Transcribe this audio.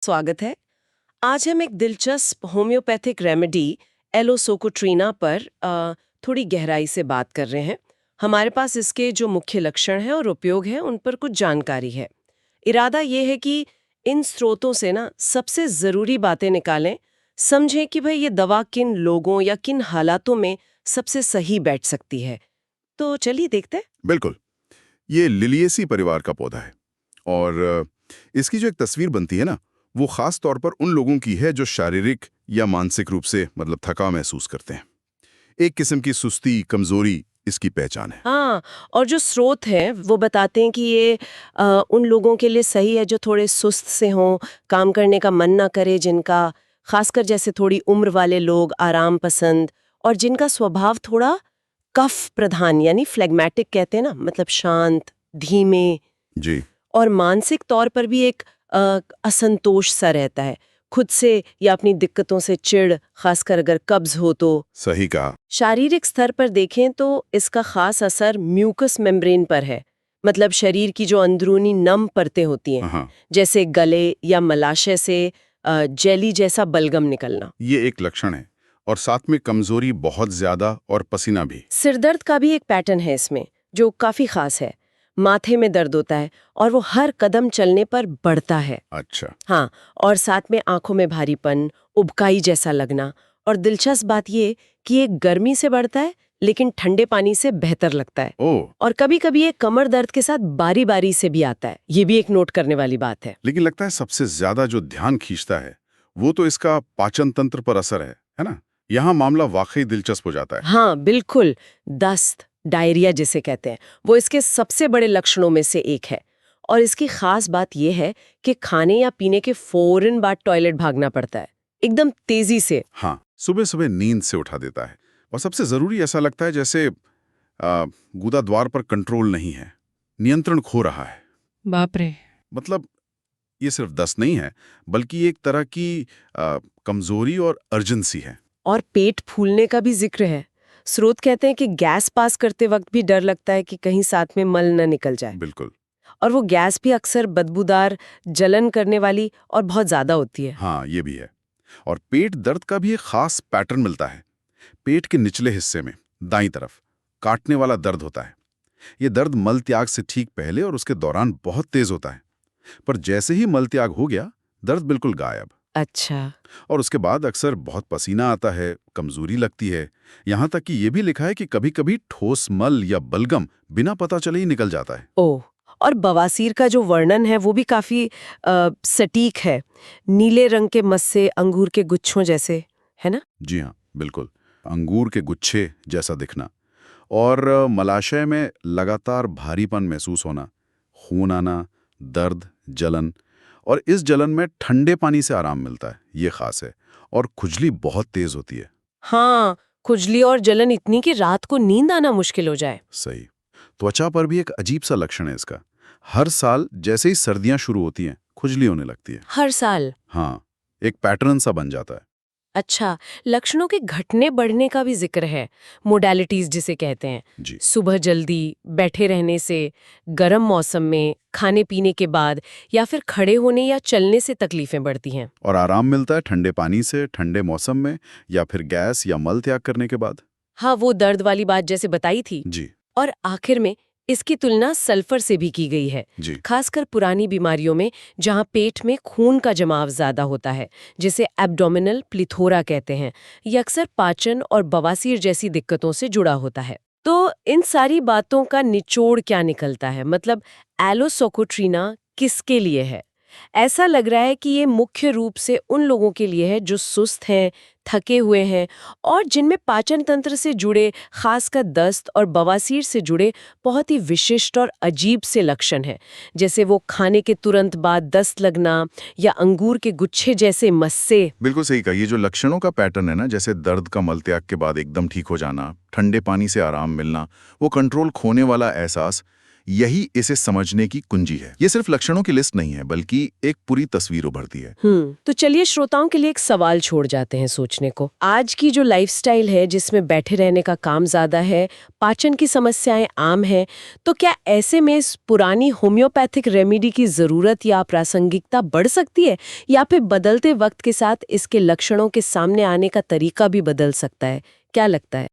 स्वागत है। आज हम एक दिलचस्प होम्योपैथिक रेमेडी एलोसोकोट्रीना पर थोड़ी गहराई से बात कर रहे हैं। हमारे पास इसके जो मुख्य लक्षण हैं और उपयोग हैं उन पर कुछ जानकारी है। इरादा ये है कि इन स्रोतों से ना सबसे ज़रूरी बातें निकालें, समझें कि भाई ये दवा किन लोगों या किन हालातों में सबसे सही बैठ सकती है। तो चलिए देखते हैं। बिल्कुल। ये लिलिएसी परिवार का पौधा है और इसकी जो एक तस्वीर बनती है ना, वो खास तौर पर उन लोगों की है जो शारीरिक या मानसिक रूप से थका महसूस करते हैं। एक किस्म की सुस्ती, कमजोरी इसकी पहचान है। हाँ, और जो स्रोत हैं वो बताते हैं कि ये उन लोगों के लिए सही है जो थोड़े सुस्त से हों, काम करने का मन ना करे जिनका, खासकर जैसे थोड़ी उम्र वाले लोग, आराम पसंद, और जिनका स्वभाव थोड़ा कफ प्रधान यानी फ्लेग्मेटिक कहते हैं ना, मतलब शांत, धीमे, जी, और मानसिक तौर पर भी एक असंतोष सा रहता है, खुद से या अपनी दिक्कतों से चिढ़, खासकर अगर कब्ज हो तो। सही कहा। शारीरिक स्तर पर देखें तो इसका खास असर म्यूकस मेम्ब्रेन पर है, मतलब शरीर की जो अंदरूनी नम परतें होती हैं, हाँ, जैसे गले या मलाशय से जेली जैसा बलगम निकलना। ये एक लक्षण है। और साथ में कमजोरी बहुत ज्यादा और पसीना भी। सिरदर्द का भी एक पैटर्न है इसमें जो काफी खास है। माथे में दर्द होता है और वो हर कदम चलने पर बढ़ता है। अच्छा। हाँ, और साथ में आंखों में भारीपन, उबकाई जैसा लगना, और दिलचस्प बात ये कि ये गर्मी से बढ़ता है लेकिन ठंडे पानी से बेहतर लगता है। ओह, और कभी-कभी ये कमर दर्द के साथ बारी-बारी से भी आता है। ये भी एक नोट करने वाली बात है। लेकिन लगता है सबसे ज्यादा जो ध्यान खींचता है वो तो इसका पाचन तंत्र पर असर है ना? यहाँ मामला वाकई दिलचस्प हो जाता है। हाँ, बिल्कुल। दस्त, डायरिया जिसे कहते हैं, वो इसके सबसे बड़े लक्षणों में से एक है। और इसकी खास बात यह है कि खाने या पीने के फौरन बाद टॉयलेट भागना पड़ता है, एकदम तेजी से। हाँ, सुबह सुबह नींद से उठा देता है। और सबसे जरूरी ऐसा लगता है जैसे गुदा द्वार पर कंट्रोल नहीं है, नियंत्रण खो रहा है। बाप रे। मतलब ये सिर्फ दस्त नहीं है, बल्कि एक तरह की कमजोरी और अर्जेंसी है। और पेट फूलने का भी जिक्र है। स्रोत कहते हैं कि गैस पास करते वक्त भी डर लगता है कि कहीं साथ में मल न निकल जाए। बिल्कुल। और वो गैस भी अक्सर बदबूदार, जलन करने वाली और बहुत ज्यादा होती है। हाँ, ये भी है। और पेट दर्द का भी एक खास पैटर्न मिलता है। पेट के निचले हिस्से में दाईं तरफ काटने वाला दर्द होता है। ये दर्द मल त्याग से ठीक पहले और उसके दौरान बहुत तेज होता है, पर जैसे ही मल त्याग हो गया, दर्द बिल्कुल गायब। अच्छा। और उसके बाद अक्सर बहुत पसीना आता है, कमजोरी लगती है। यहाँ तक कि ये भी लिखा है कि कभी-कभी ठोस मल या बलगम बिना पता चले ही निकल जाता है। ओह, और बवासीर का जो वर्णन है वो भी काफी सटीक है। नीले रंग के मस्से अंगूर के गुच्छों जैसे, है ना? जी हाँ, बिल्कुल। अंगूर के गुच्छे जैसा दिखना और मलाशय में लगातार भारीपन महसूस होना, खून आना, दर्द, जलन। और इस जलन में ठंडे पानी से आराम मिलता है, ये खास है। और खुजली बहुत तेज होती है। हाँ, खुजली और जलन इतनी कि रात को नींद आना मुश्किल हो जाए। सही। त्वचा पर भी एक अजीब सा लक्षण है इसका। हर साल जैसे ही सर्दियां शुरू होती हैं, खुजली होने लगती है। हर साल? हाँ, एक पैटर्न सा बन जाता है। अच्छा, लक्षणों के घटने बढ़ने का भी जिक्र है, मोडालिटीज जिसे कहते हैं। जी। सुबह जल्दी, बैठे रहने से, गर्म मौसम में, खाने पीने के बाद, या फिर खड़े होने या चलने से तकलीफें बढ़ती हैं। और आराम मिलता है ठंडे पानी से, ठंडे मौसम में, या फिर गैस या मल त्याग करने के बाद। हाँ, वो दर्द वाली बात जैसे बताई थी। जी। और आखिर में इसकी तुलना सल्फर से भी की गई है, जी। खासकर पुरानी बीमारियों में जहां पेट में खून का जमाव ज्यादा होता है, जिसे एब्डोमिनल प्लिथोरा कहते हैं। ये अक्सर पाचन और बवासीर जैसी दिक्कतों से जुड़ा होता है। तो इन सारी बातों का निचोड़ क्या निकलता है, मतलब एलोसोकोट्रीना किसके लिए है? ऐसा लग रहा है कि ये मुख्य रूप से उन लोगों के लिए है जो सुस्त हैं, थके हुए हैं, और जिनमें पाचन तंत्र से जुड़े, खासकर दस्त और बवासीर से जुड़े बहुत ही विशिष्ट और अजीब से लक्षण हैं, जैसे वो खाने के तुरंत बाद दस्त लगना या अंगूर के गुच्छे जैसे मस्से। बिल्कुल सही कहा। ये जो लक्षणों का पैटर्न है ना, जैसे दर्द का मल त्याग के बाद एकदम ठीक हो जाना, ठंडे पानी से आराम मिलना, वो कंट्रोल खोने वाला एहसास, यही इसे समझने की कुंजी है। ये सिर्फ लक्षणों की लिस्ट नहीं है, बल्कि एक पूरी तस्वीर उभरती है। तो चलिए श्रोताओं के लिए एक सवाल छोड़ जाते हैं सोचने को। आज की जो लाइफस्टाइल है जिसमें बैठे रहने का काम ज्यादा है, पाचन की समस्याएं आम हैं, तो क्या ऐसे में इस पुरानी होम्योपैथिक रेमेडी की जरूरत या प्रासंगिकता बढ़ सकती है, या फिर बदलते वक्त के साथ इसके लक्षणों के सामने आने का तरीका भी बदल सकता है? क्या लगता है?